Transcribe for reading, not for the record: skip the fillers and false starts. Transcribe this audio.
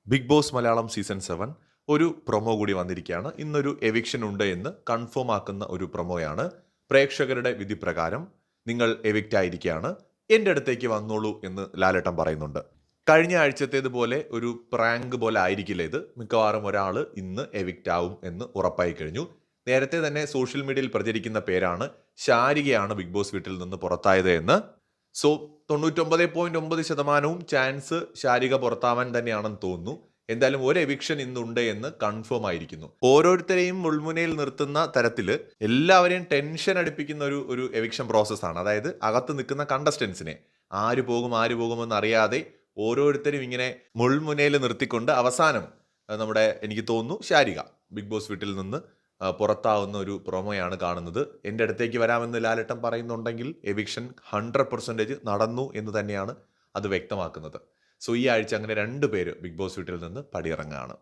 Big boss Malayalam season 7 ഒരു promo കൂടി വന്നിരിക്കുകയാണ്. ഇന്നൊരു എവിക്ഷൻ ഉണ്ട് എന്ന് കൺഫേം ആക്കുന്ന ഒരു പ്രൊമോയാണ്. പ്രേക്ഷകരുടെ വിധി പ്രകാരം നിങ്ങൾ എവിക്റ്റ് ആയിരിക്കുകയാണ്, എൻ്റെ അടുത്തേക്ക് വന്നോളൂ എന്ന് ലാലേട്ടൻ പറയുന്നുണ്ട്. കഴിഞ്ഞ ആഴ്ചത്തേതുപോലെ ഒരു പ്രാങ്ക് പോലെ ആയിരിക്കില്ല ഇത്. മിക്കവാറും ഒരാൾ ഇന്ന് എവിക്റ്റ് ആവും എന്ന് ഉറപ്പായി കഴിഞ്ഞു. നേരത്തെ തന്നെ സോഷ്യൽ മീഡിയയിൽ പ്രചരിക്കുന്ന പേരാണ് ശാരികയാണ് ബിഗ് ബോസ് വീട്ടിൽ നിന്ന് പുറത്തായത് എന്ന്. സോ 99.9% ചാൻസ് ശാരിക പുറത്താവാൻ തന്നെയാണെന്ന് തോന്നുന്നു. എന്തായാലും ഒരു എവിക്ഷൻ ഇന്നുണ്ട് എന്ന് കൺഫേം ആയിരിക്കുന്നു. ഓരോരുത്തരെയും മുൾമുനയിൽ നിർത്തുന്ന തരത്തിൽ എല്ലാവരെയും ടെൻഷൻ അടുപ്പിക്കുന്ന ഒരു എവിക്ഷൻ പ്രോസസ്സാണ്. അതായത് അകത്ത് നിൽക്കുന്ന കണ്ടസ്റ്റൻസിനെ ആര് പോകുമെന്ന് അറിയാതെ ഓരോരുത്തരും ഇങ്ങനെ മുൾമുനയിൽ നിർത്തിക്കൊണ്ട് അവസാനം നമ്മുടെ എനിക്ക് തോന്നുന്നു ശാരിക ബിഗ് ബോസ് വീട്ടിൽ നിന്ന് പുറത്താവുന്ന ഒരു പ്രൊമോയാണ് കാണുന്നത്. എൻ്റെ അടുത്തേക്ക് വരാമെന്ന് ലാലേട്ടൻ പറയുന്നുണ്ടെങ്കിൽ എവിക്ഷൻ 100% നടന്നു എന്ന് തന്നെയാണ് അത് വ്യക്തമാക്കുന്നത്. സോ ഈ ആഴ്ച അങ്ങനെ 2 പേര് ബിഗ് ബോസ് വീട്ടിൽ നിന്ന് പടിയിറങ്ങുകയാണ്.